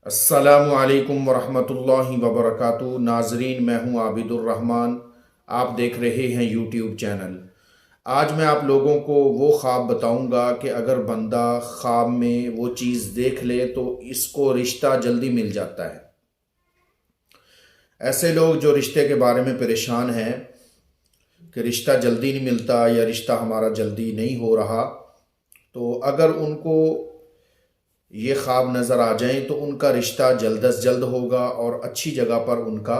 अस्सलामु अलैकुम वरहमतुल्लाहि वबरकातुहू। नाजरीन, मैं हूं आबिद उर रहमान। आप देख रहे हैं यूट्यूब चैनल। आज मैं आप लोगों को वो ख्वाब बताऊंगा कि अगर बंदा ख्वाब में वो चीज़ देख ले तो इसको रिश्ता जल्दी मिल जाता है। ऐसे लोग जो रिश्ते के बारे में परेशान हैं कि रिश्ता जल्दी नहीं मिलता या रिश्ता हमारा जल्दी नहीं हो रहा, तो अगर उनको ये ख्वाब नज़र आ जाएं तो उनका रिश्ता जल्द अज जल्द होगा और अच्छी जगह पर उनका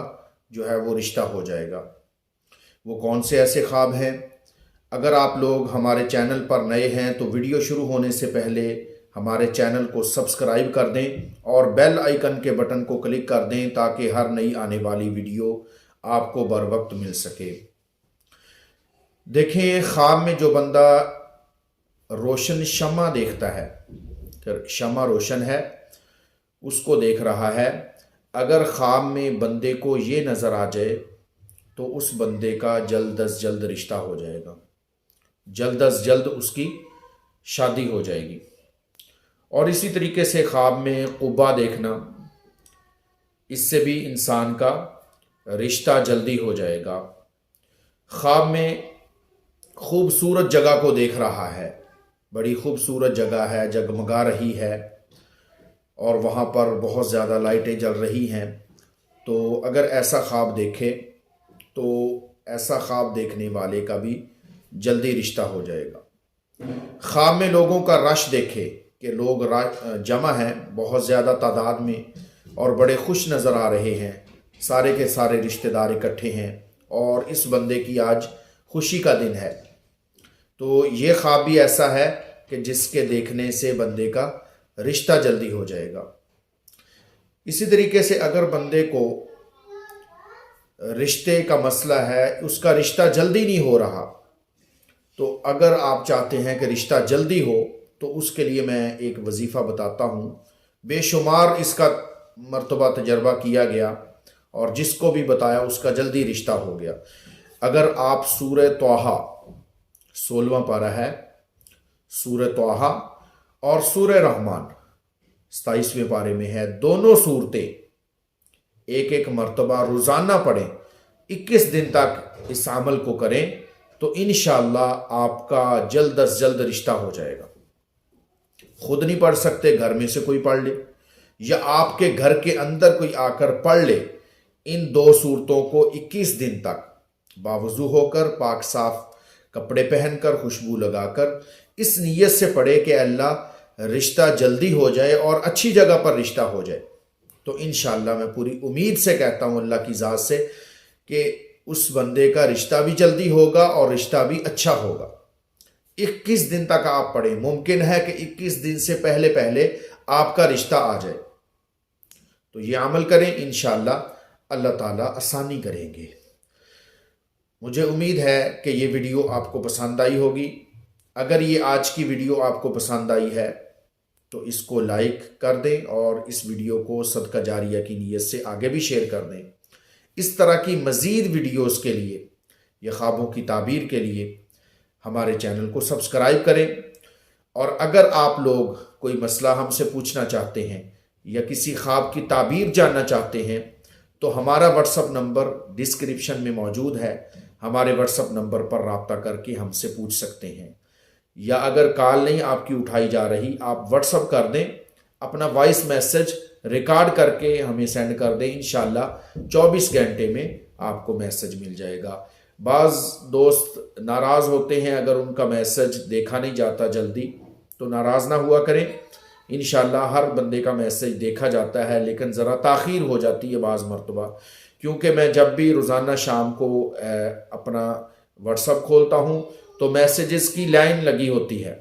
जो है वो रिश्ता हो जाएगा। वो कौन से ऐसे ख्वाब हैं? अगर आप लोग हमारे चैनल पर नए हैं तो वीडियो शुरू होने से पहले हमारे चैनल को सब्सक्राइब कर दें और बेल आइकन के बटन को क्लिक कर दें ताकि हर नई आने वाली वीडियो आपको बर वक्त मिल सके। देखें, ख्वाब में जो बंदा रोशन शमा देखता है, शमा रोशन है, उसको देख रहा है, अगर ख्वाब में बंदे को ये नज़र आ जाए तो उस बंदे का जल्द अज जल्द रिश्ता हो जाएगा, जल्द अज जल्द उसकी शादी हो जाएगी। और इसी तरीके से ख्वाब में क़ुब्बा देखना, इससे भी इंसान का रिश्ता जल्दी हो जाएगा। ख्वाब में खूबसूरत जगह को देख रहा है, बड़ी खूबसूरत जगह है, जगमगा रही है और वहाँ पर बहुत ज़्यादा लाइटें जल रही हैं, तो अगर ऐसा ख्वाब देखे तो ऐसा ख्वाब देखने वाले का भी जल्दी रिश्ता हो जाएगा। ख्वाब में लोगों का रश देखे कि लोग जमा हैं बहुत ज़्यादा तादाद में और बड़े खुश नज़र आ रहे हैं, सारे के सारे रिश्तेदार इकट्ठे हैं और इस बंदे की आज खुशी का दिन है, तो ये ख्वाब भी ऐसा है कि जिसके देखने से बंदे का रिश्ता जल्दी हो जाएगा। इसी तरीके से अगर बंदे को रिश्ते का मसला है, उसका रिश्ता जल्दी नहीं हो रहा, तो अगर आप चाहते हैं कि रिश्ता जल्दी हो तो उसके लिए मैं एक वजीफ़ा बताता हूँ। बेशुमार इसका मर्तबा तजर्बा किया गया और जिसको भी बताया उसका जल्दी रिश्ता हो गया। अगर आप सूरह तौहा 16वां पारा है, सूरह तौहा और सूरह रहमान 27वें पारे में है, दोनों सूरतें एक एक मर्तबा रोज़ाना पढ़ें, 21 दिन तक इस अमल को करें तो इंशाअल्लाह आपका जल्द अज जल्द रिश्ता हो जाएगा। खुद नहीं पढ़ सकते, घर में से कोई पढ़ ले या आपके घर के अंदर कोई आकर पढ़ ले। इन दो सूरतों को 21 दिन तक बावजू होकर, पाक साफ कपड़े पहनकर, खुशबू लगाकर इस नीयत से पढ़े कि अल्लाह रिश्ता जल्दी हो जाए और अच्छी जगह पर रिश्ता हो जाए, तो इंशाअल्लाह मैं पूरी उम्मीद से कहता हूँ अल्लाह की ज़ात से कि उस बंदे का रिश्ता भी जल्दी होगा और रिश्ता भी अच्छा होगा। 21 दिन तक आप पढ़ें, मुमकिन है कि 21 दिन से पहले पहले आपका रिश्ता आ जाए, तो ये अमल करें, इंशाअल्लाह अल्लाह ताला आसानी करेंगे। मुझे उम्मीद है कि ये वीडियो आपको पसंद आई होगी। अगर ये आज की वीडियो आपको पसंद आई है तो इसको लाइक कर दें और इस वीडियो को सदका जारिया की नीयत से आगे भी शेयर कर दें। इस तरह की मज़ीद वीडियोस के लिए या ख्वाबों की ताबीर के लिए हमारे चैनल को सब्सक्राइब करें। और अगर आप लोग कोई मसला हमसे पूछना चाहते हैं या किसी ख्वाब की ताबीर जानना चाहते हैं तो हमारा व्हाट्सअप नंबर डिस्क्रिप्शन में मौजूद है, हमारे व्हाट्सअप नंबर पर रब्ता करके हमसे पूछ सकते हैं। या अगर कॉल नहीं आपकी उठाई जा रही, आप व्हाट्सअप कर दें, अपना वॉइस मैसेज रिकॉर्ड करके हमें सेंड कर दें, इंशाअल्लाह 24 घंटे में आपको मैसेज मिल जाएगा। बाज़ दोस्त नाराज़ होते हैं अगर उनका मैसेज देखा नहीं जाता जल्दी, तो नाराज़ ना हुआ करें, इंशाअल्लाह हर बंदे का मैसेज देखा जाता है, लेकिन ज़रा ताख़ीर हो जाती है बाज़ मरतबा, क्योंकि मैं जब भी रोज़ाना शाम को अपना व्हाट्सअप खोलता हूँ तो मैसेजेस की लाइन लगी होती है,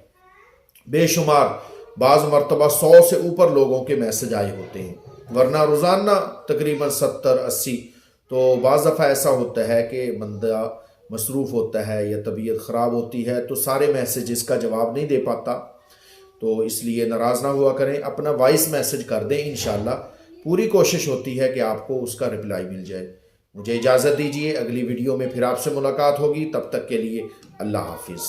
बेशुमार बाज़ मरतबा 100 से ऊपर लोगों के मैसेज आए होते हैं, वरना रोज़ाना तकरीबन 70-80। तो बाज़ दफ़ा ऐसा होता है कि बंदा मसरूफ़ होता है या तबीयत ख़राब होती है तो सारे मैसेजेस का जवाब नहीं दे पाता, तो इसलिए नाराज़ ना हुआ करें, अपना वॉइस मैसेज कर दें, इंशाअल्लाह पूरी कोशिश होती है कि आपको उसका रिप्लाई मिल जाए। मुझे इजाज़त दीजिए, अगली वीडियो में फिर आपसे मुलाकात होगी, तब तक के लिए अल्लाह हाफिज़।